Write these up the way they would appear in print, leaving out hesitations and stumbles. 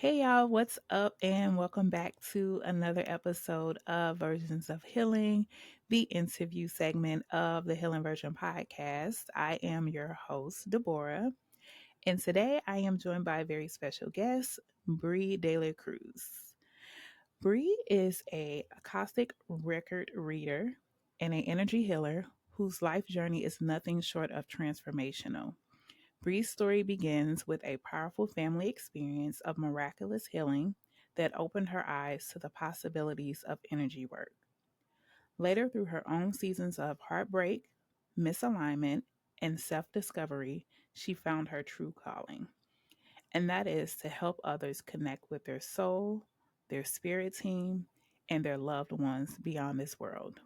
Hey y'all, what's up? And welcome back to another episode of Versions of Healing, the interview segment of the Healing Version podcast. I am your host, Deborah, and today I am joined by a very special guest, Bree Delacruz. Bree is a Akashic record reader and an energy healer whose life journey is nothing short of transformational. Bree's story begins with a powerful family experience of miraculous healing that opened her eyes to the possibilities of energy work. Later, through her own seasons of heartbreak, misalignment, and self discovery, she found her true calling, and that is to help others connect with their soul, their spirit team, and their loved ones beyond this world.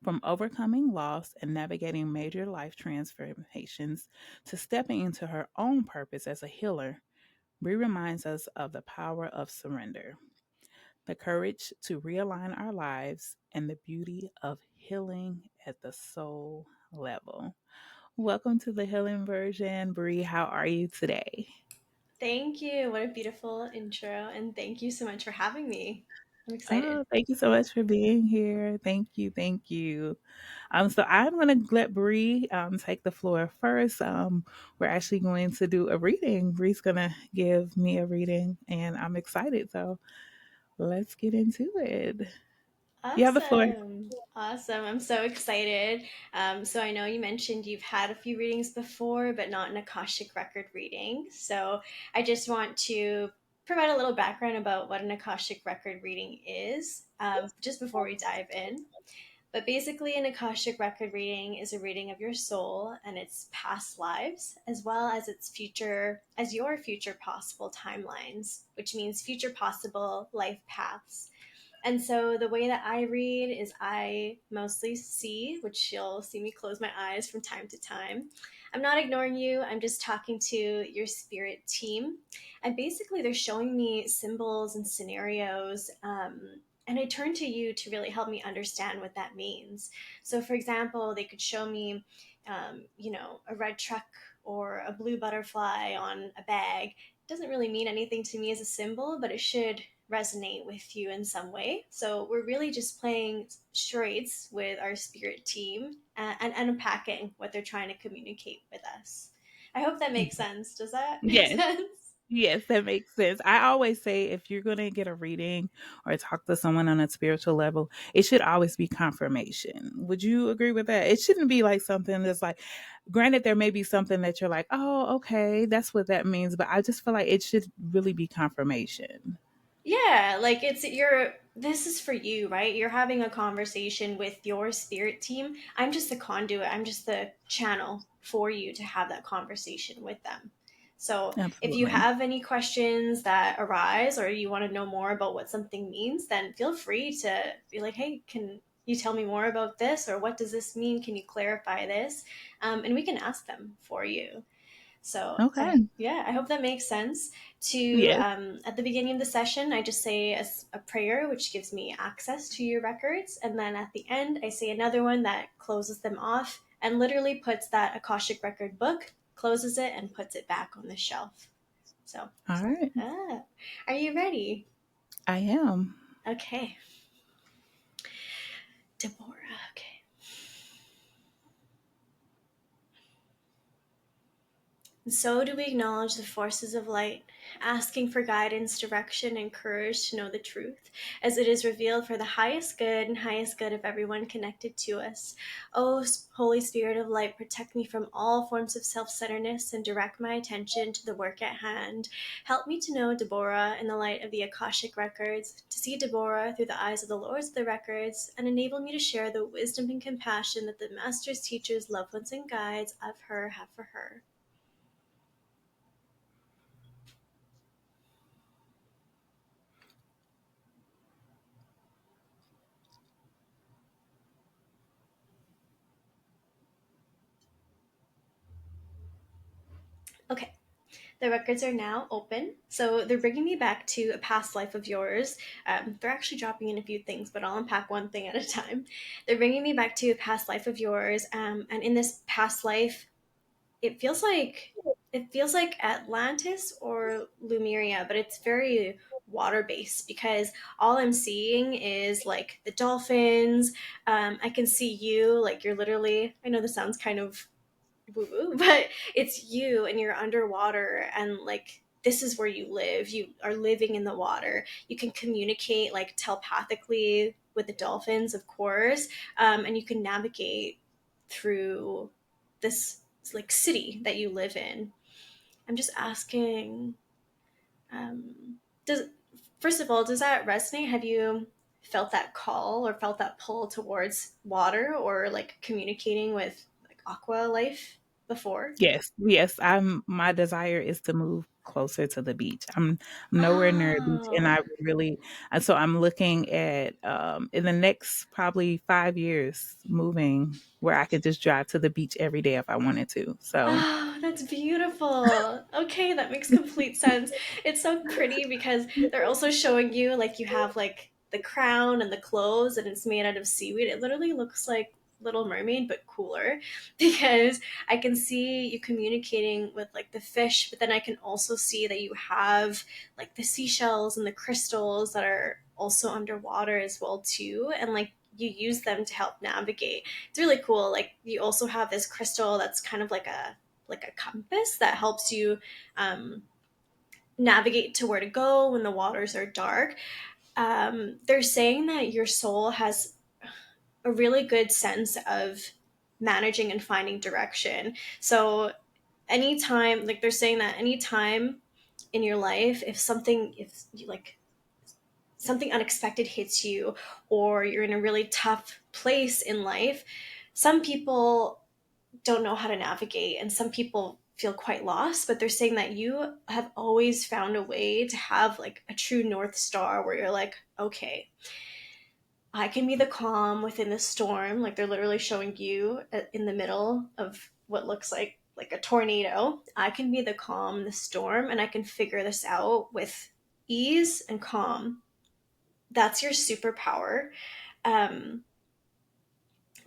From overcoming loss and navigating major life transformations to stepping into her own purpose as a healer, Bree reminds us of the power of surrender, the courage to realign our lives, and the beauty of healing at the soul level. Welcome to the Healing Version. Bree, how are you today? Thank you. What a beautiful intro. And thank you so much for having me. I'm excited. Oh, thank you so much for being here. Thank you, thank you. So I'm going to let Bree take the floor first. We're actually going to do a reading. Bree's going to give me a reading, and I'm excited. So let's get into it. You have the floor. Awesome. Awesome. I'm so excited. So I know you mentioned you've had a few readings before, but not an Akashic record reading. So I just want to provide a little background about what an Akashic record reading is, just before we dive in. But basically, an Akashic record reading is a reading of your soul and its past lives, as well as your future possible timelines, which means future possible life paths. And so the way that I read is I mostly see, which you'll see me close my eyes from time to time. I'm not ignoring you, I'm just talking to your spirit team. And basically, they're showing me symbols and scenarios. And I turn to you to really help me understand what that means. So, for example, they could show me, a red truck or a blue butterfly on a bag. It doesn't really mean anything to me as a symbol, but it should resonate with you in some way. So we're really just playing charades with our spirit team and unpacking what they're trying to communicate with us. I hope that makes sense. Does that make Yes. sense? Yes, that makes sense. I always say if you're going to get a reading or talk to someone on a spiritual level, it should always be confirmation. Would you agree with that? It shouldn't be like something that's like, granted, there may be something that you're like, oh, okay, that's what that means. But I just feel like it should really be confirmation. Yeah, like this is for you, right? You're having a conversation with your spirit team. I'm just the conduit. I'm just the channel for you to have that conversation with them. So, if you Absolutely. have any questions that arise or you want to know more about what something means, then feel free to be like, "Hey, can you tell me more about this or what does this mean? Can you clarify this?" And we can ask them for you. So Okay. I hope that makes sense. To Yes. At the beginning of the session, I just say a prayer, which gives me access to your records, and then at the end, I say another one that closes them off and literally puts that Akashic record book, closes it, and puts it back on the shelf. So, All right. ah, are you ready? I am. Okay, Deborah. Okay. And so do we acknowledge the forces of light, asking for guidance, direction, and courage to know the truth, as it is revealed for the highest good and highest good of everyone connected to us. O Holy Spirit of light, protect me from all forms of self centeredness and direct my attention to the work at hand. Help me to know Deborah in the light of the Akashic Records, to see Deborah through the eyes of the Lords of the Records, and enable me to share the wisdom and compassion that the Masters, teachers, loved ones, and guides of her have for her. Okay, the records are now open. So they're bringing me back to a past life of yours. They're actually dropping in a few things, but I'll unpack one thing at a time. They're bringing me back to a past life of yours. And in this past life, it feels like it feels like Atlantis or Lumeria, but it's very water based because all I'm seeing is like the dolphins. I can see you, like you're literally, I know this sounds kind of woo woo, but it's you and you're underwater and like this is where you live. You are living in the water. You can communicate like telepathically with the dolphins, of course, and you can navigate through this like city that you live in. I'm just asking, does first of all, does that resonate? Have you felt that call or felt that pull towards water or like communicating with like aqua life before? Yes, yes. My desire is to move closer to the beach. I'm nowhere near a beach, and Oh. I really, and so I'm looking at in the next probably 5 years moving where I could just drive to the beach every day if I wanted to. So Oh, that's beautiful. Okay, that makes complete sense. It's so pretty because they're also showing you like you have like the crown and the clothes and it's made out of seaweed. It literally looks like Little Mermaid but cooler because I can see you communicating with like the fish, but then I can also see that you have like the seashells and the crystals that are also underwater as well too and like you use them to help navigate. It's really cool. Like you also have this crystal that's kind of like a compass that helps you um, navigate to where to go when the waters are dark. They're saying that your soul has a really good sense of managing and finding direction. So anytime, like they're saying that anytime in your life, if you like something unexpected hits you or you're in a really tough place in life, some people don't know how to navigate and some people feel quite lost, but they're saying that you have always found a way to have like a true north star where you're like, okay, I can be the calm within the storm. Like they're literally showing you in the middle of what looks like a tornado. I can be the calm in the storm and I can figure this out with ease and calm. That's your superpower. um,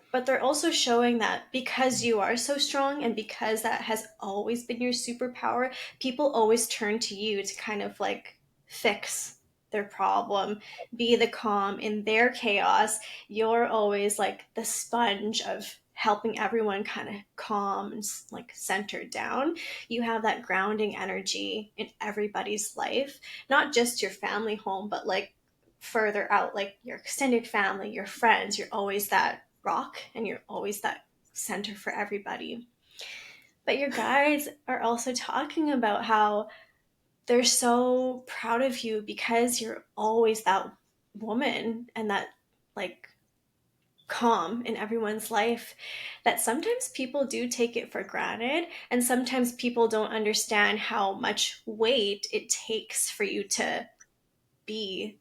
but they're also showing that because you are so strong and because that has always been your superpower, people always turn to you to kind of like fix their problem, be the calm in their chaos. You're always like the sponge of helping everyone kind of calm and like centered down. You have that grounding energy in everybody's life, not just your family home, but like further out, like your extended family, your friends. You're always that rock and you're always that center for everybody. But your guides are also talking about how they're so proud of you because you're always that woman and that like calm in everyone's life, that sometimes people do take it for granted and sometimes people don't understand how much weight it takes for you to be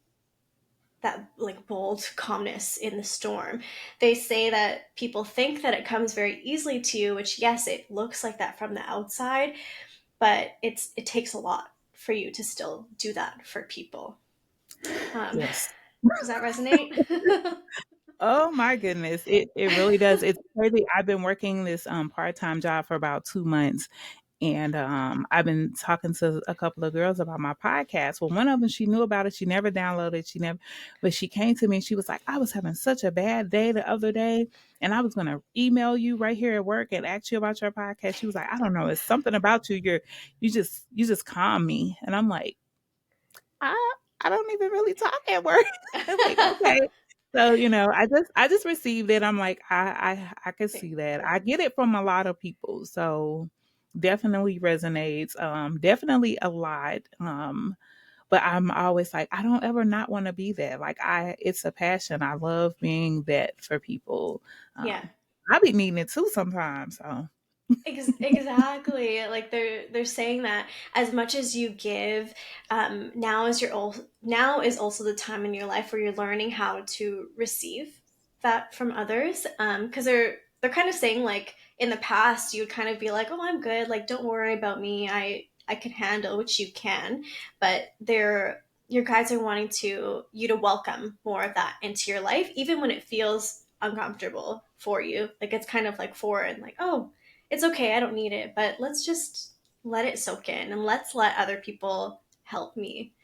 that like bold calmness in the storm. They say that people think that it comes very easily to you, which yes, it looks like that from the outside, but it takes a lot for you to still do that for people. Um, yes. does that resonate? Oh my goodness. It really does. It's crazy. I've been working this part-time job for about 2 months. And I've been talking to a couple of girls about my podcast. Well, one of them, she knew about it. She never downloaded. She never, but she came to me and she was like, I was having such a bad day the other day. And I was going to email you right here at work and ask you about your podcast. She was like, I don't know. It's something about you. You just calm me. And I'm like, I don't even really talk at work. I'm like, okay. So, I just received it. I'm like, I could see that. I get it from a lot of people. So definitely resonates. Definitely a lot. But I'm always like, I don't ever not want to be that. Like it's a passion. I love being that for people. Yeah. I be needing it too sometimes. So Exactly. Like they're saying that as much as you give, now is also the time in your life where you're learning how to receive that from others. Because they're kind of saying like in the past you would kind of be like, oh, I'm good. Like don't worry about me. I can handle, which you can. But your guides are wanting you to welcome more of that into your life, even when it feels uncomfortable for you. Like it's kind of like foreign. Like oh, it's okay, I don't need it, but let it soak in and let's let other people help me.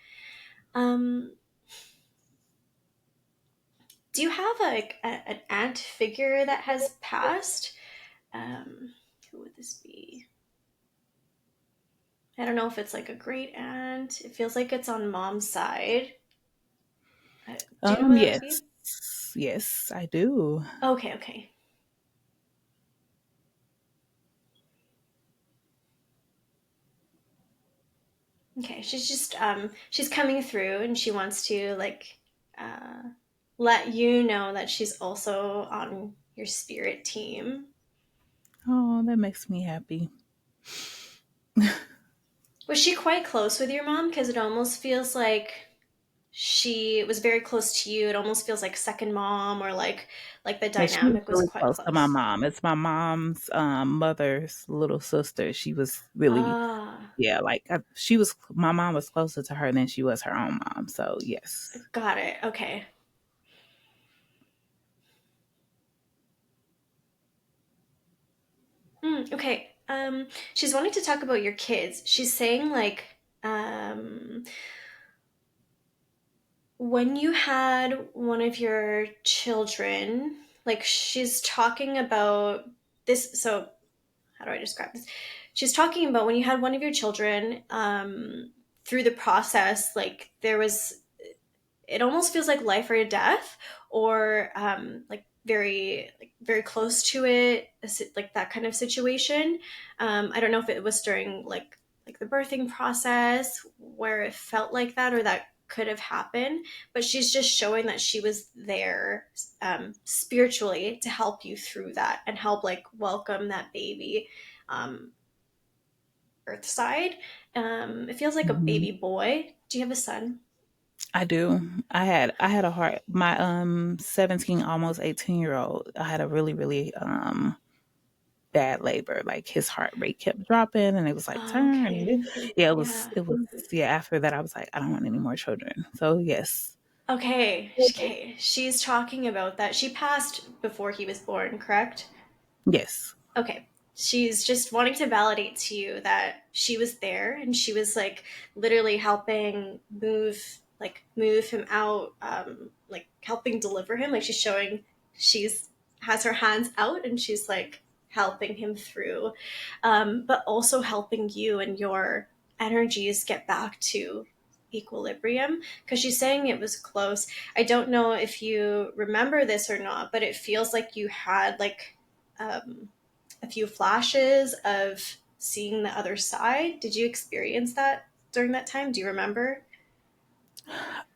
Um, do you have an aunt figure that has passed? Um, who would this be? I don't know if it's like a great aunt. It feels like it's on mom's side. Do you know who that would Yes. be? Yes, I do. Okay, okay. Okay, she's just she's coming through and she wants to like uh let you know that she's also on your spirit team. Oh, that makes me happy. Was she quite close with your mom? Because it almost feels like she was very close to you. It almost feels like second mom or like the No, she was dynamic was really quite close to my close. mom. It's my mom's mother's little sister. She was really, Ah, yeah, like she was. My mom was closer to her than she was her own mom. So yes. got it. Okay. Okay. She's wanting to talk about your kids. She's saying like when you had one of your children, like she's talking about this. So how do I describe this? She's talking about when you had one of your children, through the process, like there was, it almost feels like life or death, or like very close to it, like that kind of situation. I don't know if it was during like the birthing process where it felt like that or that could have happened, but she's just showing that she was there spiritually to help you through that and help like welcome that baby um, earth side. It feels like a Hmm. baby boy. Do you have a son? I do. I had a heart. My 17, almost 18-year old. I had a really bad labor. Like his heart rate kept dropping, and it was like Oh, turn. okay. Yeah, it was. Yeah. It was. Yeah. After that, I was like, I don't want any more children. So yes, Okay. Okay. She's talking about that. She passed before he was born, correct? yes. Okay. She's just wanting to validate to you that she was there and she was like literally helping move him out, like helping deliver him. Like she's showing she's has her hands out and she's like helping him through, but also helping you and your energies get back to equilibrium because she's saying it was close. I don't know if you remember this or not, but it feels like you had like um, a few flashes of seeing the other side. Did you experience that during that time? Do you remember?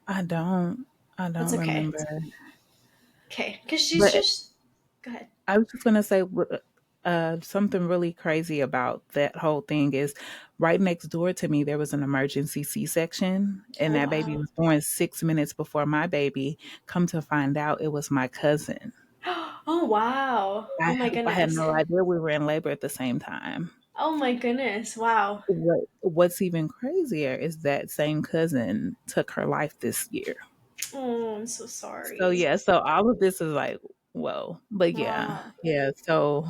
I don't. I That's don't okay. remember. Okay, because she's But just. Go ahead. I was just gonna say something really crazy about that whole thing is right next door to me there was an emergency C-section, and Oh that baby wow. was born 6 minutes before my baby. Come to find out, it was my cousin. Oh wow. Oh my I had goodness. no idea we were in labor at the same time. Oh my goodness. Wow. What's even crazier is that same cousin took her life this year. Oh, I'm so So sorry. yeah, so all of this is like, whoa. But yeah, Wow. yeah. So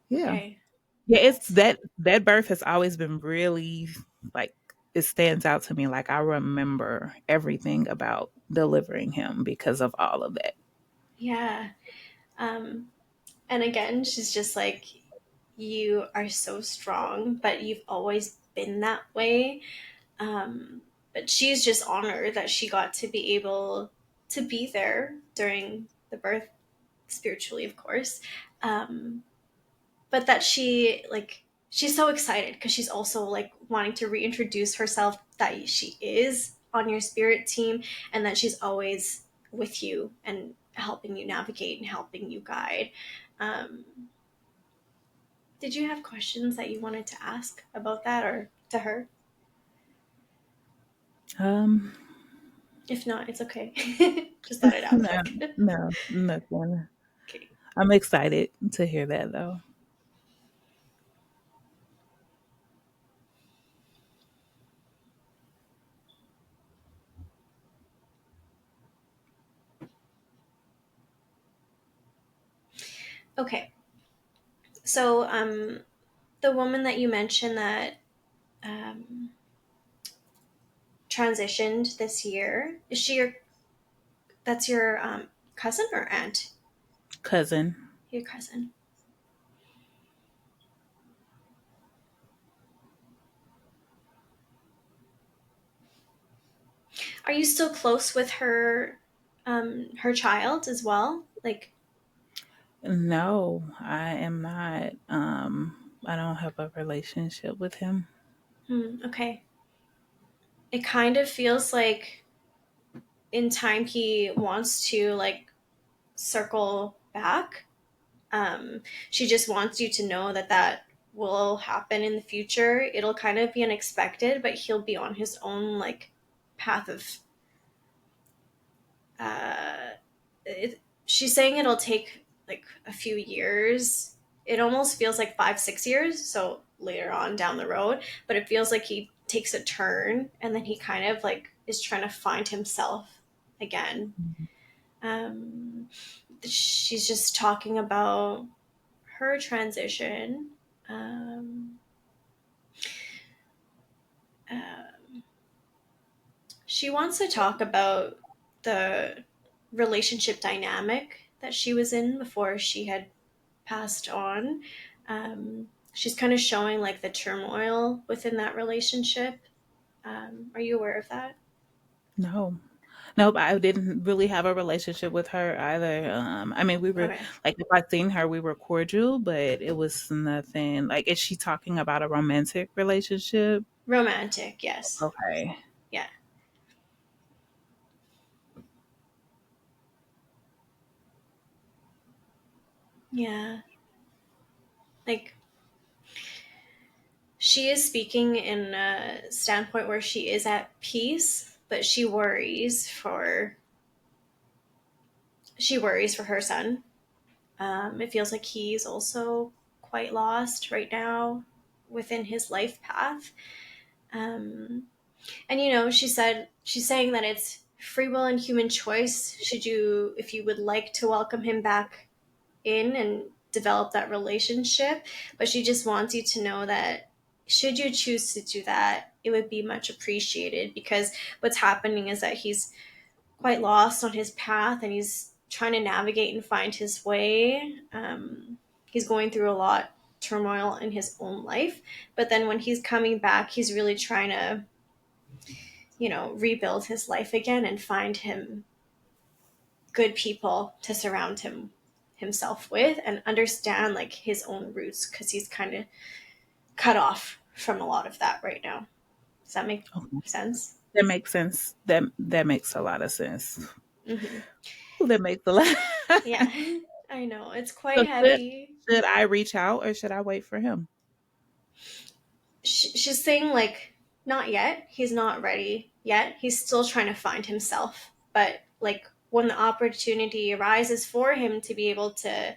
yeah. Okay. Yeah, it's That's that birth has always been really like it stands out to me. Like I remember everything about delivering him because of all of that. yeah. Um and again, she's just like you are so strong, but you've always been that way. But she's just honored that she got to be able to be there during the birth, spiritually, of course. Um, but that she like she's so excited because she's also like wanting to reintroduce herself that she is on your spirit team and that she's always with you and helping you navigate and helping you guide. Um, did you have questions that you wanted to ask about that or to her? Um, If not, it's okay. Just thought I'd no, ask. no, nothing. Okay. I'm excited to hear that though. Okay. So, The woman that you mentioned that um, transitioned this year, is she your, that's your cousin or aunt? Cousin. Your cousin. Are you still close with her child as well? Like, No, I am not. I don't have a relationship with him. okay. It kind of feels like in time he wants to like circle back. She just wants you to know that that will happen in the future. It'll kind of be unexpected, but he'll be on his own like path of. Uh, she's saying it'll take like a few years. It almost feels like 5 6 years, so later on down the road. But it feels like he takes a turn, and then he kind of like is trying to find himself again. Um, she's just talking about her transition. Um, uh, she wants to talk about the relationship dynamic that she was in before she had passed on. She's kind of showing like the turmoil within that relationship. Are you aware of that? No. Nope, I didn't really have a relationship with her either. I mean, we were Okay. like, if I seen her, we were cordial, but it was nothing. Like, is she talking about a romantic relationship? Romantic, yes. Okay. Yeah. Yeah. Like, she is speaking in a standpoint where she is at peace, but she worries for her son. It feels like he's also quite lost right now within his life path. Um, and you know, she's saying that it's free will and human choice. Should you, if you would like to welcome him back in and develop that relationship, but she just wants you to know that should you choose to do that, it would be much appreciated because what's happening is that he's quite lost on his path and he's trying to navigate and find his way. He's going through a lot turmoil in his own life, but then when he's coming back, he's really trying to, you know, rebuild his life again and find him good people to surround himself with and understand like his own roots because he's kind of cut off from a lot of that right now. Does that make Okay. sense? That makes sense. That makes a lot of sense. Mm-hmm. Ooh, that makes a lot. Yeah, I know it's quite So heavy. should I reach out or should I wait for him? She's saying like not yet, he's not ready yet, he's still trying to find himself, but like when the opportunity arises for him to be able to,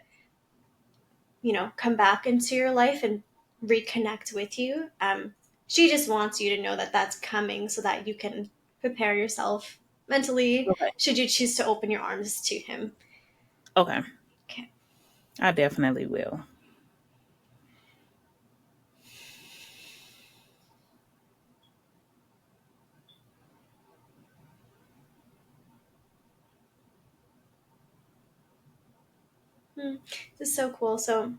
you know, come back into your life and reconnect with you, she just wants you to know that that's coming so that you can prepare yourself mentally Okay. should you choose to open your arms to him. Okay. Okay. I definitely will. Hmm. This is so cool. So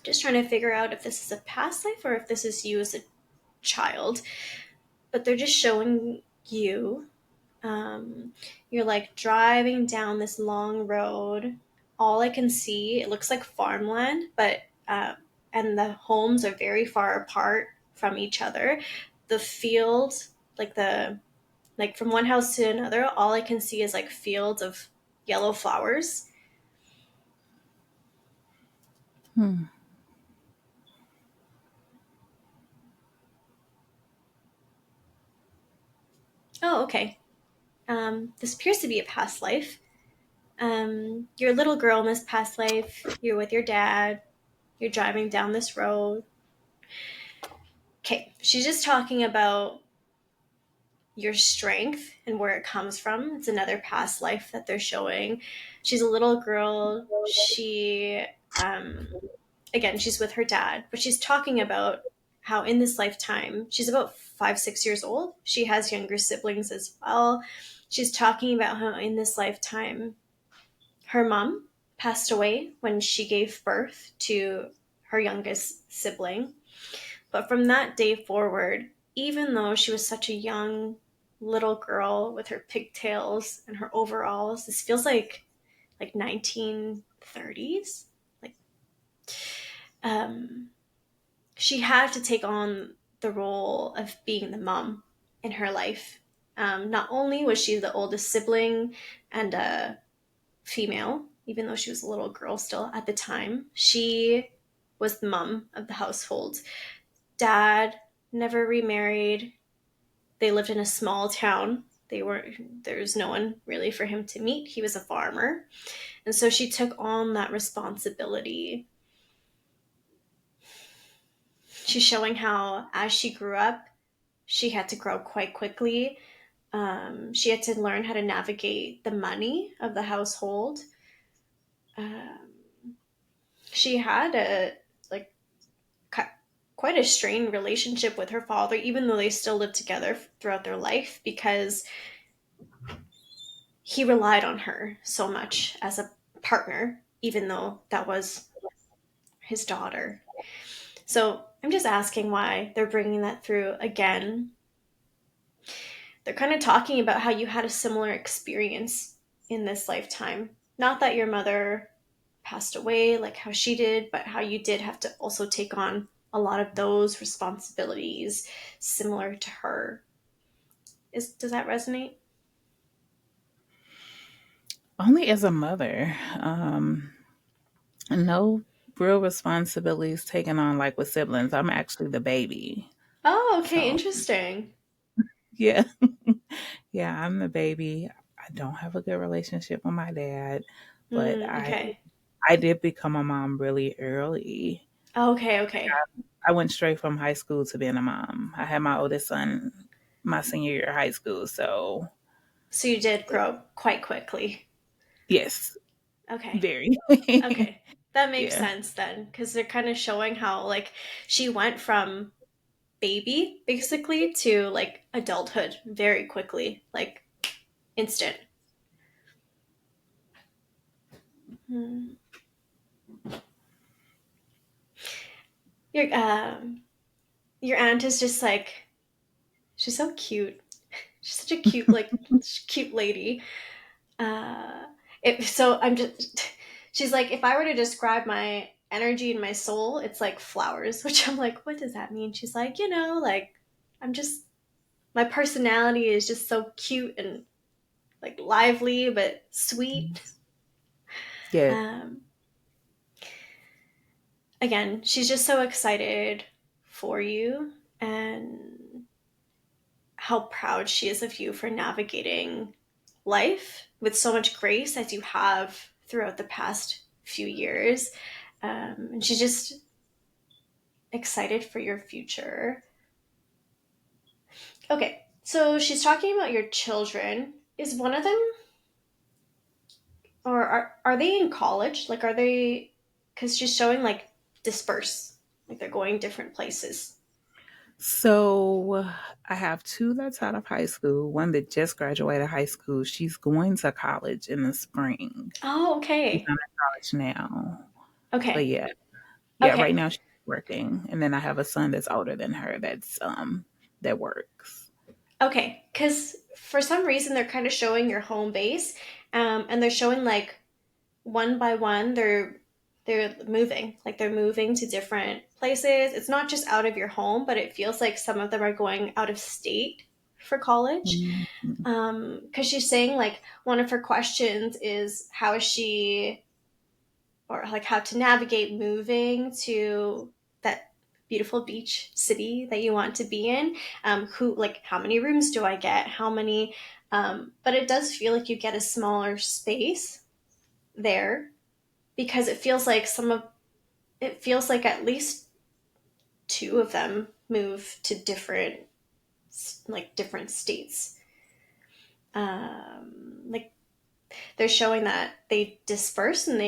just trying to figure out if this is a past life or if this is you as a child, but they're just showing you, um, you're like driving down this long road. All I can see, it looks like farmland, but and the homes are very far apart from each other. The field, like the like from one house to another, all I can see is like fields of yellow flowers. Hmm. Oh, okay. This appears to be a past life. You're a little girl in this past life. You're with your dad. You're driving down this road. Okay, she's just talking about your strength and where it comes from. It's another past life that they're showing. She's a little girl. She again, she's with her dad, but she's talking about how in this lifetime, she's about 5, 6 years old. She has younger siblings as well. She's talking about how in this lifetime, her mom passed away when she gave birth to her youngest sibling. But from that day forward, even though she was such a young little girl with her pigtails and her overalls, this feels like 1930s. Like um, she had to take on the role of being the mom in her life. Not only was she the oldest sibling and a female, even though she was a little girl still at the time, she was the mom of the household. Dad never remarried. They lived in a small town. There was no one really for him to meet. He was a farmer. And so she took on that responsibility. She's showing how as she grew up, she had to grow quite quickly. She had to learn how to navigate the money of the household. Um, she had a like quite a strained relationship with her father, even though they still lived together throughout their life, because he relied on her so much as a partner, even though that was his daughter. So I'm just asking why they're bringing that through again. They're kind of talking about how you had a similar experience in this lifetime. Not that your mother passed away like how she did, but how you did have to also take on a lot of those responsibilities similar to her. Does that resonate? Only as a mother. No real responsibilities taken on like with siblings. I'm actually the baby. Oh, okay, So interesting. yeah. Yeah, I'm the baby. I don't have a good relationship with my dad, but Okay. I did become a mom really early. Okay, okay. I went straight from high school to being a mom. I had my oldest son my senior year of high school, so So you did grow up quite quickly. yes, Okay. very. Okay. That makes Yeah. sense then, because they're kind of showing how, like, she went from baby, basically, to, like, adulthood very quickly, like, instant. Hmm. Your, um, your aunt is just, like, she's so cute. She's such a cute, like, cute lady. Uh, so I'm just, she's like, if I were to describe my energy and my soul, it's like flowers, which I'm like, what does that mean? She's like, like, I'm just, my personality is just so cute and like lively, but sweet. Yeah. Um, Again, she's just so excited for you and how proud she is of you for navigating life with so much grace as you have throughout the past few years. And she's just excited for your future. Okay, so she's talking about your children. Is one of them, or are they in college? Like, are they, because she's showing like disperse, like they're going different places. So I have two that's out of high school, one that just graduated high school. She's going to college in the spring. Oh, She's okay. not in college now. But Okay. yeah. Yeah, right Okay. now she's working. And then I have a son that's older than her that works. Okay. Because for some reason they're kind of showing your home base, and they're showing like one by one they're moving, like they're moving to different places. It's not just out of your home, but it feels like some of them are going out of state for college. Mhm. Because she's saying like one of her questions is how is she, or like how to navigate moving to that beautiful beach city that you want to be in. Who, like, how many rooms do I get, how many, but it does feel like you get a smaller space there, because it feels like at least two of them move to different states. Like they're showing that they disperse and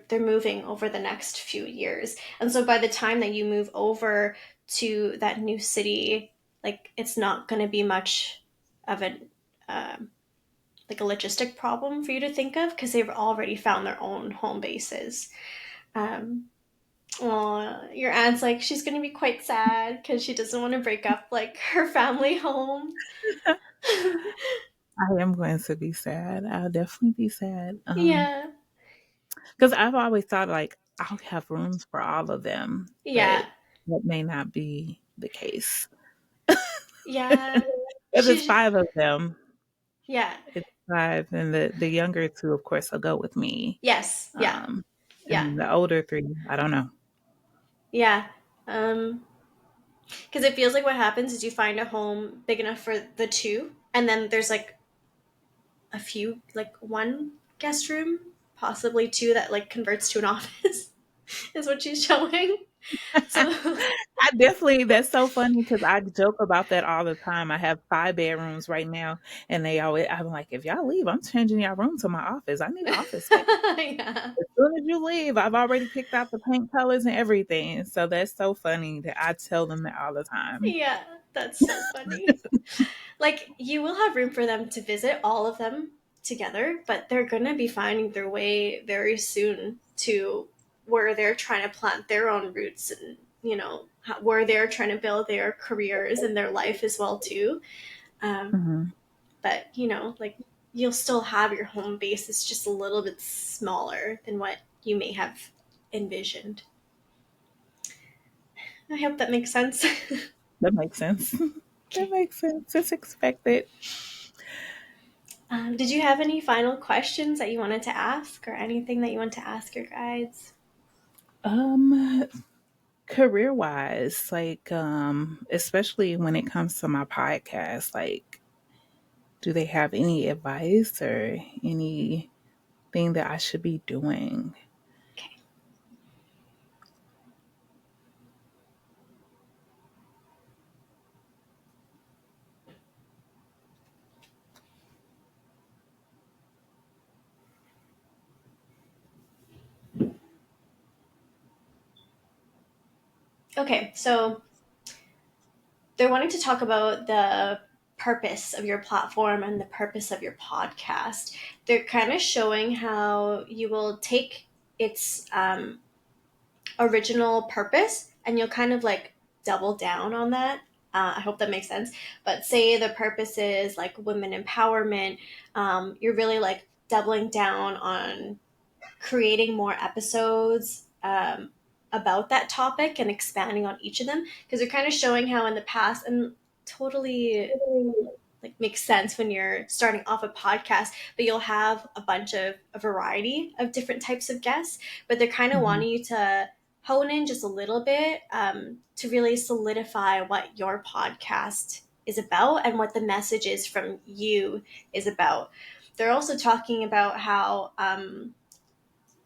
they're moving over the next few years. And so by the time that you move over to that new city, like it's not going to be much of an um, like a logistic problem for you to think of because they've already found their own home bases. Um, your aunt's like she's gonna be quite sad because she doesn't want to break up like her family home. I am going to be sad. I'll definitely be sad. Yeah, Because I've always thought like I'll have rooms for all of them, yeah, but that may not be the case. yeah. If it's She's 5 of them, yeah, it's 5, and the younger 2, of course, will go with me. yes, yeah, Um, yeah, and the older 3, I don't know. yeah. Because it feels like what happens is you find a home big enough for the two, and then there's like a few, like one guest room, possibly two that like converts to an office, is what she's showing. So I definitely that's so funny because I joke about that all the time. I have 5 bedrooms right now, and they always I'm like, "If y'all leave, I'm changing y'all room to my office. I need office space. yeah, As soon as you leave, I've already picked out the paint colors and everything." So that's so funny that I tell them that all the time. yeah, that's so funny. Like you will have room for them to visit all of them together, but they're gonna be finding their way very soon to where they're trying to plant their own roots and where they're trying to build their careers and their life as well too. Um, Mhm. but like you'll still have your home base. It's just a little bit smaller than what you may have envisioned. I hope that makes sense. That makes sense. That Okay. makes sense. It's expected. Did you have any final questions that you wanted to ask or anything that you want to ask your guides? Um, Career-wise, like, especially when it comes to my podcast, like, do they have any advice or anything that I should be doing? Okay. Okay, so they're wanting to talk about the purpose of your platform and the purpose of your podcast. They're kind of showing how you will take its original purpose and you'll kind of like double down on that. I hope that makes sense. But say the purpose is like women empowerment, you're really like doubling down on creating more episodes about that topic and expanding on each of them because they're kind of showing how in the past and totally like makes sense when you're starting off a podcast, but you'll have a bunch of a variety of different types of guests, but they're kind of Mhm. wanting you to hone in just a little bit to really solidify what your podcast is about and what the message is from you is about. They're also talking about how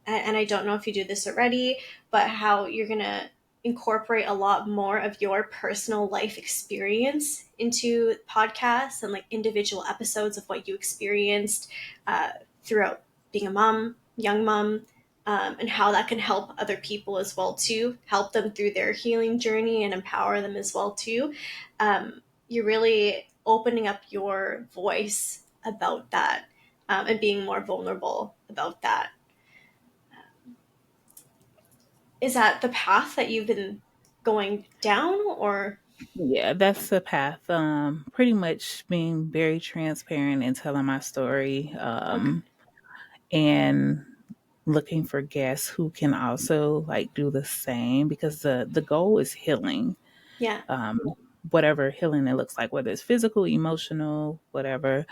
and I don't know if you do this already, but how you're going to incorporate a lot more of your personal life experience into podcasts and like individual episodes of what you experienced uh, throughout being a mom, young mom, and how that can help other people as well too, help them through their healing journey and empower them as well too. You're really opening up your voice about that and being more vulnerable about that. Is that the path that you've been going down or Yeah, that's the path. Pretty much being very transparent and telling my story, okay? and looking for guests who can also like do the same because the goal is healing. Yeah, um, Whatever healing it looks like, whether it's physical, emotional, whatever.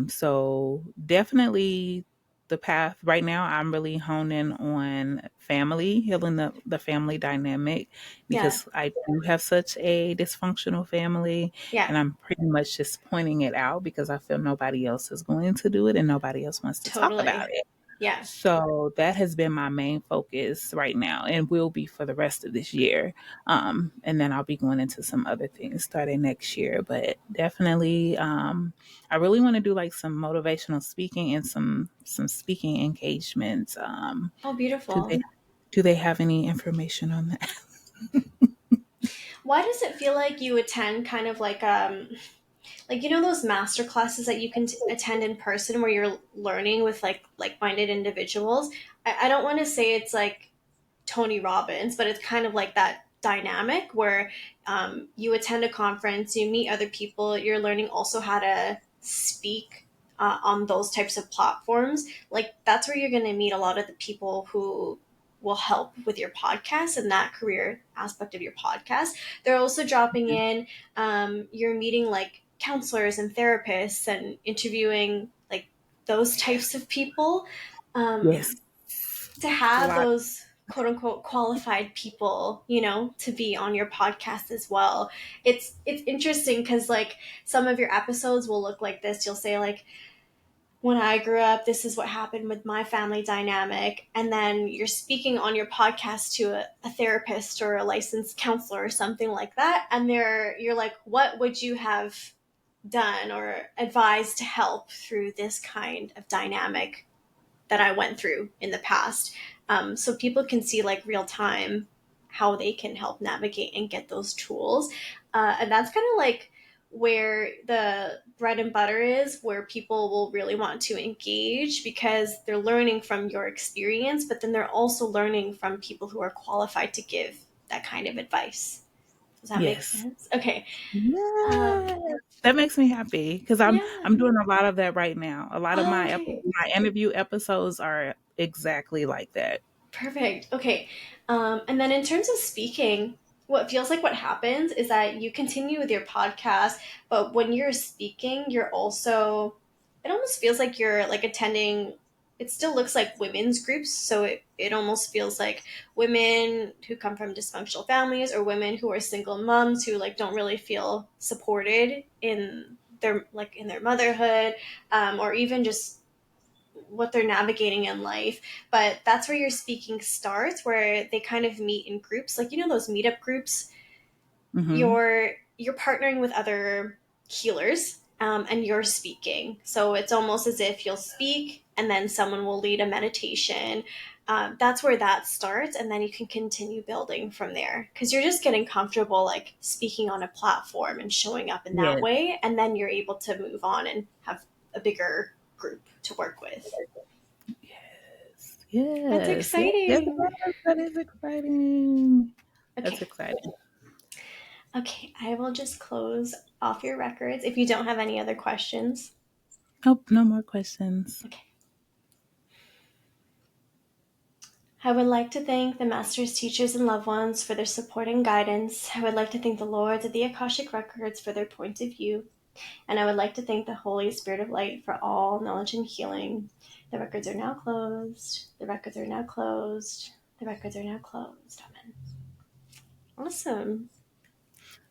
So definitely the path right now, I'm really honing on family, healing the family dynamic yeah, because I do have such a dysfunctional family, yeah, and I'm pretty much just pointing it out because I feel nobody else is going to do it and nobody else wants to talk about totally. it. Yeah. So that has been my main focus right now and will be for the rest of this year. And then I'll be going into some other things starting next year. But definitely, I really want to do like some motivational speaking and some speaking engagements. Oh, Do they beautiful. do they have any information on that? Why does it feel like you attend kind of like you know those master classes that you can attend in person where you're learning with like-minded individuals? I don't want to say it's like Tony Robbins, but it's kind of like that dynamic where you attend a conference, you meet other people, you're learning also how to speak on those types of platforms. Like that's where you're going to meet a lot of the people who will help with your podcast and that career aspect of your podcast. They're also dropping in, you're meeting like counselors and therapists and interviewing like those types of people. Yes, To a have lot. those quote unquote qualified people, you know, to be on your podcast as well. It's interesting because like some of your episodes will look like this. You'll say like, when I grew up, this is what happened with my family dynamic. And then you're speaking on your podcast to a therapist or a licensed counselor or something like that. And you're like, what would you have done or advised to help through this kind of dynamic that I went through in the past. So people can see like real time how they can help navigate and get those tools. And that's kind of like where the bread and butter is, where people will really want to engage because they're learning from your experience, but then they're also learning from people who are qualified to give that kind of advice. Does that make Yes. sense? Okay. Um, Yes. That makes me happy because I'm yeah. doing a lot of that right now. A lot of Oh, okay. my interview episodes are exactly like that. Perfect. Okay. And then in terms of speaking, what feels like what happens is that you continue with your podcast, but when you're speaking, you're also, it almost feels like you're like attending, it still looks like women's groups. So it almost feels like women who come from dysfunctional families or women who are single moms who like don't really feel supported in their like in their motherhood, or even just what they're navigating in life. But that's where your speaking starts, where they kind of meet in groups, like you know those meetup groups. Hmm. You're partnering with other healers, and you're speaking, so it's almost as if you'll speak and then someone will lead a meditation. That's where that starts, and then you can continue building from there because you're just getting comfortable like speaking on a platform and showing up in that Yes. way, and then you're able to move on and have a bigger group to work with. Yes. That's Yes. Yes. Yes. exciting. That is exciting. That's Okay. exciting. Okay. I will just close off your records if you don't have any other questions. Nope. No more questions. Okay. I would like to thank the masters, teachers, and loved ones for their support and guidance. I would like to thank the lords of the Akashic Records for their point of view. And I would like to thank the Holy Spirit of Light for all knowledge and healing. The records are now closed. The records are now closed. The records are now closed. Amen. Awesome.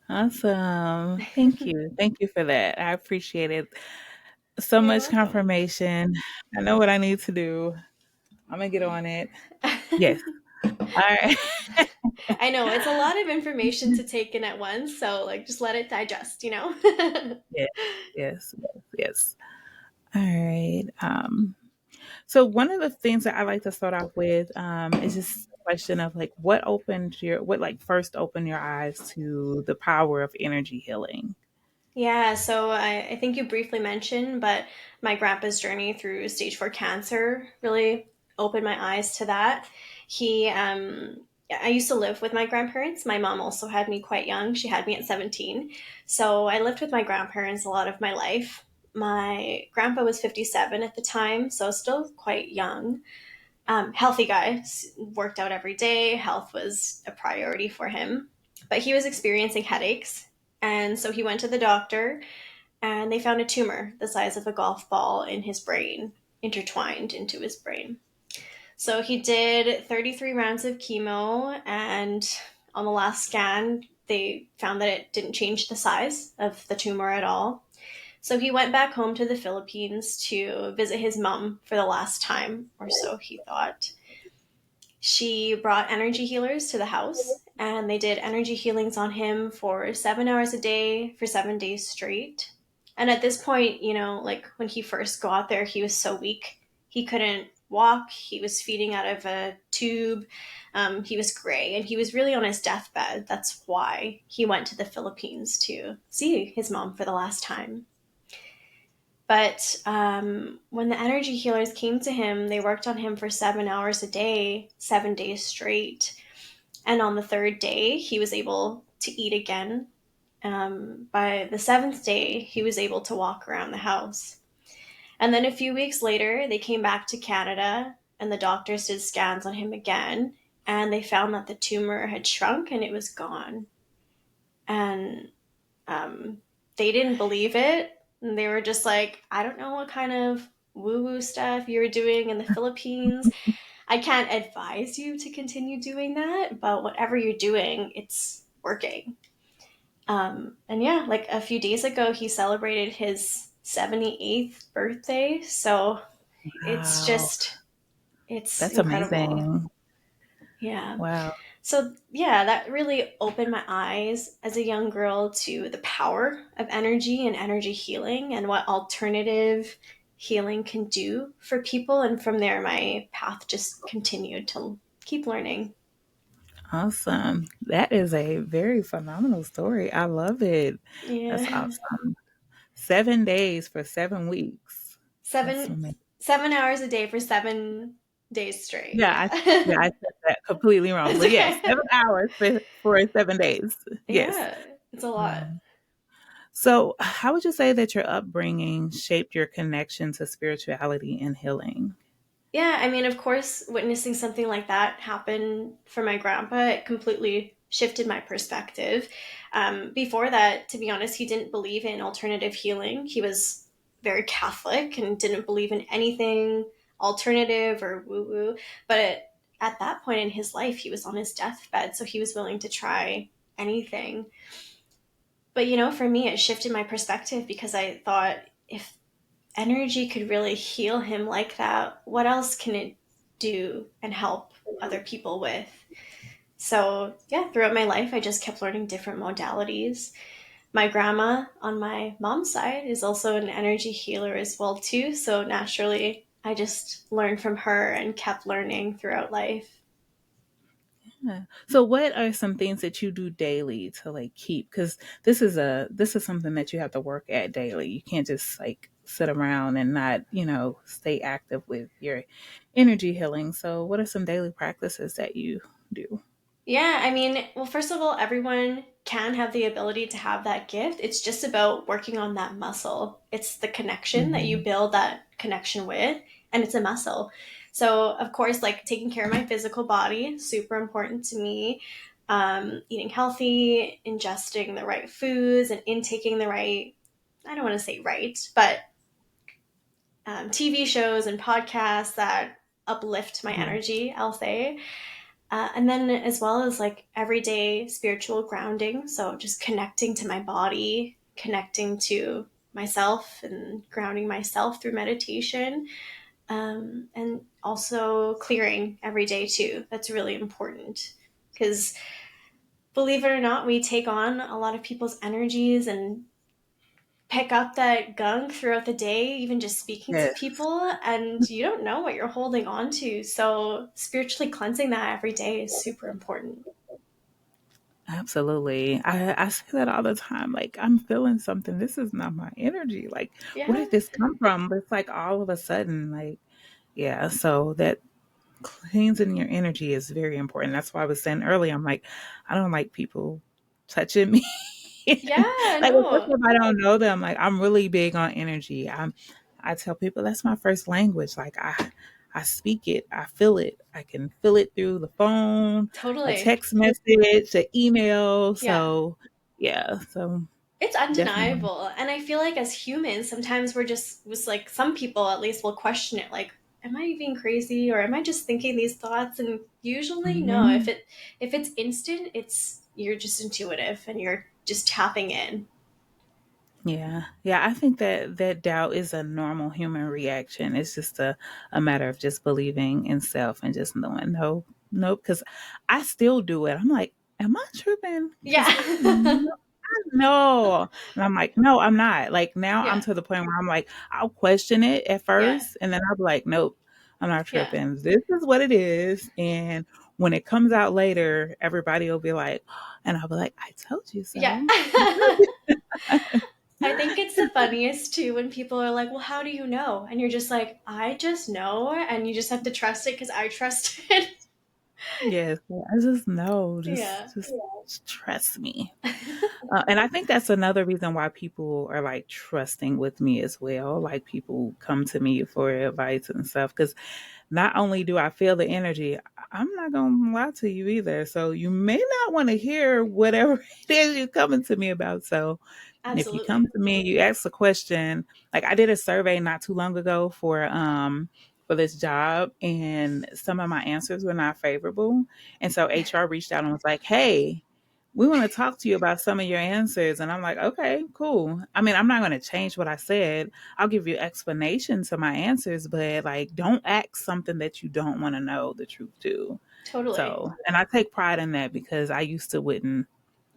Awesome. Thank you. Thank you for that. I appreciate it. So You're much welcome. confirmation. I know what I need to do. I'm gonna get on it. Yes. All right. I know it's a lot of information to take in at once, so like just let it digest, you know? Yes. Yes. Yes. Yes. All right. So one of the things that I like to start off with is just a question of like what like first opened your eyes to the power of energy healing? Yeah, so I think you briefly mentioned, but my grandpa's journey through stage 4 cancer really opened my eyes to that. I used to live with my grandparents. My mom also had me quite young. She had me at 17. So I lived with my grandparents a lot of my life. My grandpa was 57 at the time, so still quite young. Healthy guy, worked out every day. Health was a priority for him. But he was experiencing headaches. And so he went to the doctor and they found a tumor the size of a golf ball in his brain, intertwined into his brain. So he did 33 rounds of chemo, and on the last scan, they found that it didn't change the size of the tumor at all. So he went back home to the Philippines to visit his mom for the last time, or so he thought. She brought energy healers to the house, and they did energy healings on him for 7 hours a day for 7 days straight. And at this point, like when he first got there, he was so weak. He couldn't walk. He was feeding out of a tube. He was gray, and he was really on his deathbed. That's why he went to the Philippines to see his mom for the last time. But when the energy healers came to him, they worked on him for 7 hours a day, 7 days straight. And on the third day, he was able to eat again. By the seventh day, he was able to walk around the house. And then a few weeks later, they came back to Canada, and the doctors did scans on him again. And they found that the tumor had shrunk and it was gone. And um, they didn't believe it. And they were just like, I don't know what kind of woo woo stuff you were doing in the Philippines. I can't advise you to continue doing that, but whatever you're doing, it's working. And yeah, like a few days ago, he celebrated his 78th birthday. So it's Wow. just, it's That's incredible. amazing. Yeah. Wow. So, yeah, that really opened my eyes as a young girl to the power of energy and energy healing and what alternative healing can do for people. And from there, my path just continued to keep learning. Awesome. That is a very phenomenal story. I love it. That's Yeah. awesome. 7 days for 7 weeks. That's Seven amazing. 7 hours a day for 7 days straight. Yeah, Yeah. yeah, I said that completely wrong. It's But yes, okay. 7 hours for 7 days. Yes. Yeah, it's a lot. Wow. So, how would you say that your upbringing shaped your connection to spirituality and healing? Yeah, I mean, of course, witnessing something like that happen for my grandpa, it completely shifted my perspective. Before that, to be honest, he didn't believe in alternative healing. He was very Catholic and didn't believe in anything alternative or woo woo. But at that point in his life, he was on his deathbed, so he was willing to try anything. But for me, it shifted my perspective because I thought, if energy could really heal him like that, what else can it do and help other people with? So, yeah, throughout my life, I just kept learning different modalities. My grandma on my mom's side is also an energy healer as well too, so naturally I just learned from her and kept learning throughout life. Yeah. So what are some things that you do daily to like keep, cuz this is something that you have to work at daily. You can't just like sit around and not, stay active with your energy healing. So what are some daily practices that you do? Yeah, I mean, well, first of all, everyone can have the ability to have that gift. It's just about working on that muscle. It's the connection that you Mhm. build that connection with, and it's a muscle. So, of course, like taking care of my physical body, super important to me. Eating healthy, ingesting the right foods, and intaking the right, I don't want to say right, but TV shows and podcasts that uplift my Yeah. energy, I'll say. And then, as well as like everyday spiritual grounding. So, just connecting to my body, connecting to myself, and grounding myself through meditation. And also clearing every day, too. That's really important because, believe it or not, we take on a lot of people's energies and pick up that gunk throughout the day, even just speaking to Yes. people, and you don't know what you're holding on to. So, spiritually cleansing that every day is super important. Absolutely. I say that all the time. Like, I'm feeling something. This is not my energy. Like, where Yeah. did this come from? But it's like all of a sudden, like, yeah. So that cleansing your energy is very important. That's why I was saying earlier, I'm like, I don't like people touching me. Yeah, Like, no, especially if I don't know them. Like, I'm really big on energy. I tell people that's my first language. Like, I speak it, I feel it. I can feel it through the phone, a totally. text message, an email. Yeah. So, yeah. So It's definitely. undeniable. And I feel like as humans, sometimes we're just, was like, some people at least will question it, like, am I being crazy or am I just thinking these thoughts? And usually, no. If Mhm. it's instant, you're just intuitive and you're just tapping in. Yeah. Yeah. I think that doubt is a normal human reaction. It's just a matter of just believing in self and just knowing, no, nope. Because I still do it. I'm like, am I tripping? Because Yeah. I know. And I'm like, no, I'm not. Like now I'm Yeah. to the point where I'm like, I'll question it at Yeah. first and then I'll be like, nope, I'm not Yeah. tripping. This is what it is. And when it comes out later, everybody will be like, and I'll be like, I told you Yeah. so. I told I think it's you. the funniest too when people are like, "Well, how do you know?" And you're just like, "I just know," and you just have to trust it because I trust it. Yes, yeah, I just know, Yeah. just trust me. And I think that's another reason why people are like trusting with me as well. Like people come to me for advice and stuff because not only do I feel the energy, I'm not gonna lie to you either. So you may not want to hear whatever it is you're coming to me about. So if you come Absolutely. to me, you ask a question. Like I did a survey not too long ago for this job, and some of my answers were not favorable. And so HR reached out and was like, "Hey, we want to talk to you about some of your answers." And I'm like, "Okay, cool." I mean, I'm not going to change what I said. I'll give you explanation to my answers, but like, don't ask something that you don't want to know the truth to. Totally. So, and I take pride in that because I used to wouldn't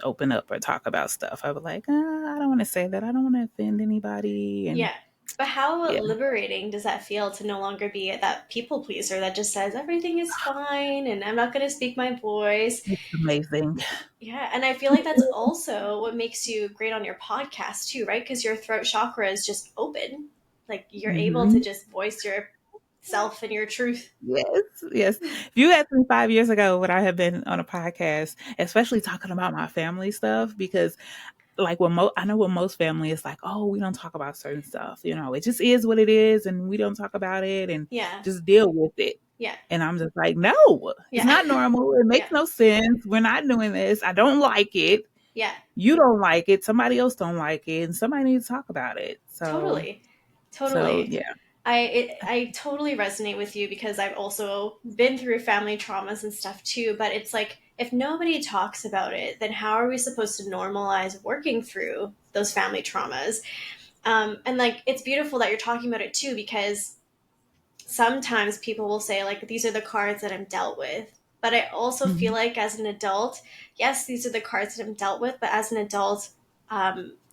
open up or talk about stuff. I was like, I don't want to say that. I don't want to offend anybody. And Yeah. But how yeah, liberating does that feel to no longer be that people pleaser that just says everything is fine and I'm not going to speak my voice? it's amazing. Yeah, and I feel like that's also what makes you great on your podcast too, right? Because your throat chakra is just open. Like you're able to Hmm. just voice your self and your truth. Yes, yes. If you asked me 5 years ago, would I have been on a podcast, especially talking about my family stuff? Because like I know what most family is like, oh, we don't talk about certain stuff. You know, it just is what it is, and we don't talk about it, and Yeah. just deal with it. Yeah. And I'm just like, no, it's Yeah. not normal. It Yeah. makes no sense. We're not doing this. I don't like it. Yeah. You don't like it. Somebody else don't like it, and somebody needs to talk about it. Totally. So Totally. yeah. I totally resonate with you because I've also been through family traumas and stuff too, but it's like if nobody talks about it, then how are we supposed to normalize working through those family traumas? And like it's beautiful that you're talking about it too because sometimes people will say like these are the cards that I'm dealt with, but I also feel Mhm. like as an adult, yes, these are the cards that I'm dealt with, but as an adult,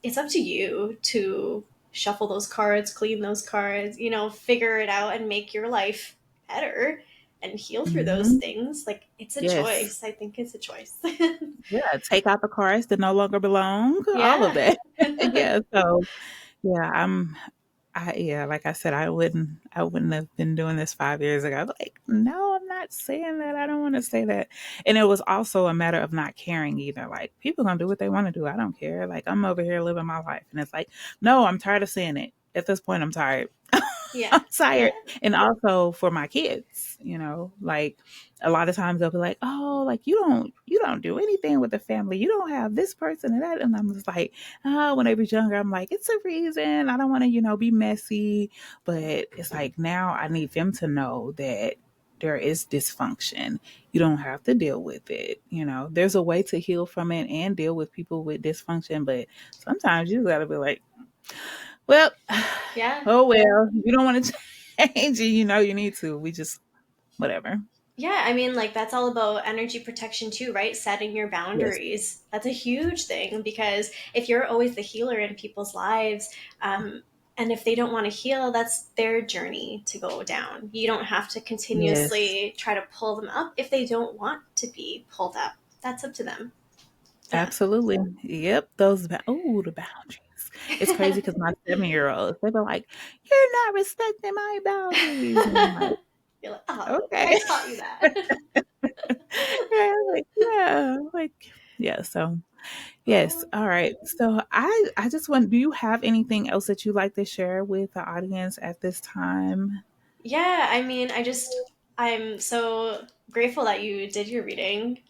it's up to you to shuffle those cards, clean those cards, figure it out and make your life better and heal through those Mhm. things. Like it's a Yes. choice. I think it's a choice. Yeah. Take out the cards that no longer belong. All of Yeah. that. Yeah. So yeah, yeah, like I said, I wouldn't have been doing this 5 years ago. I was like, no, I'm not saying that. I don't want to say that. And it was also a matter of not caring either. Like people gonna do what they want to do. I don't care. Like I'm over here living my life. And it's like, no, I'm tired of seeing it. At this point, I'm tired. Yeah. I'm tired. And also for my kids, like a lot of times they'll be like, "Oh, like you don't do anything with the family. You don't have this person and that." And I'm just like, when they was younger, I'm like, "It's a reason. I don't want to, be messy." But it's like now I need them to know that there is dysfunction. You don't have to deal with it. There's a way to heal from it and deal with people with dysfunction, but sometimes you got to be like, well, Yeah. oh well, you don't want to change it, you need to. We just whatever. Yeah, I mean, like that's all about energy protection too, right? Setting your Yes. boundaries. That's a huge thing because if you're always the healer in people's lives, and if they don't want to heal, that's their journey to go down. You don't have to Yes. continuously try to pull them up if they don't want to be pulled up. That's up to them. Yeah. Absolutely. Yep. The boundaries. It's crazy because my 7-year-olds, they be like, "You're not respecting my boundaries," and I'm like, You're like, oh, "Okay." I taught you that. Yeah, like, yeah, like, yeah. So yes. Oh. All right. So I just want. Do you have anything else that you'd like to share with the audience at this time? Yeah, I mean, I'm so grateful that you did your reading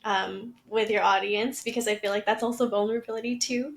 with your audience because I feel like that's also vulnerability too.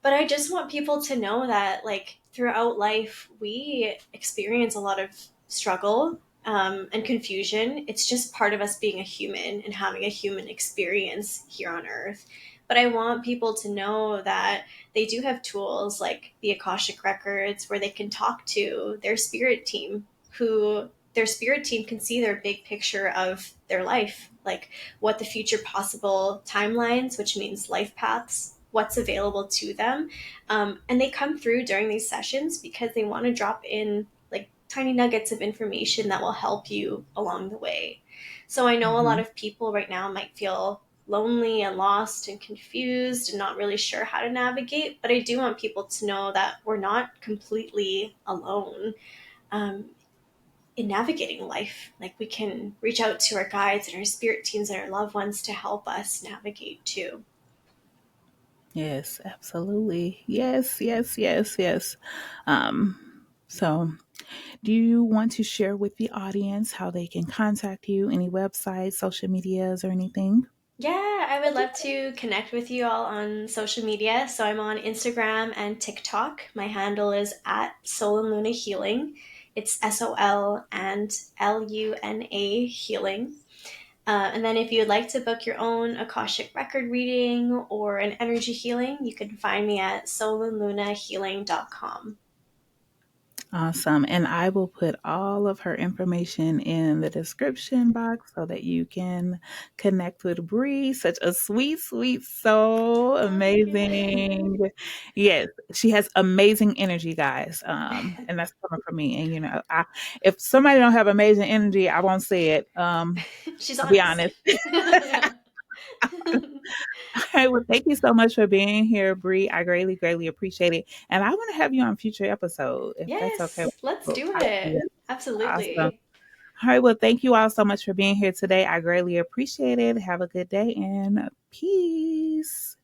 But I just want people to know that, like, throughout life, we experience a lot of struggle and confusion. It's just part of us being a human and having a human experience here on earth. But I want people to know that they do have tools like the Akashic Records where they can talk to their spirit team, who their spirit team can see their big picture of their life, like what the future possible timelines, which means life paths, what's available to them. And they come through during these sessions because they want to drop in like tiny nuggets of information that will help you along the way. So I know a lot Hmm. of people right now might feel lonely and lost and confused and not really sure how to navigate, but I do want people to know that we're not completely alone. Um, in navigating life, like we can reach out to our guides and our spirit teams and our loved ones to help us navigate too. Yes, absolutely. Yes, yes, yes, yes. So do you want to share with the audience how they can contact you? Any websites, social medias, or anything? Yeah, I would love to connect with you all on social media. So I'm on Instagram and TikTok. My handle is at Sol and Luna Healing. It's SOL and LUNA Healing. And then if you would like to book your own Akashic record reading or an energy healing, you can find me at solandlunahealing.com. Awesome. And I will put all of her information in the description box so that you can connect with Bree. Such a sweet, sweet soul. Oh, thank you. Amazing. Yes, she has amazing energy, guys. And that's coming from me. And if somebody don't have amazing energy, I won't say it. She's I'll be honest. honest. Yeah. All right. Well, thank you so much for being here, Bree. I greatly, greatly appreciate it. And I want to have you on future episode if that's okay with Yes, let's you. do it. Awesome. Absolutely. All right. Well, thank you all so much for being here today. I greatly appreciate it. Have a good day and peace.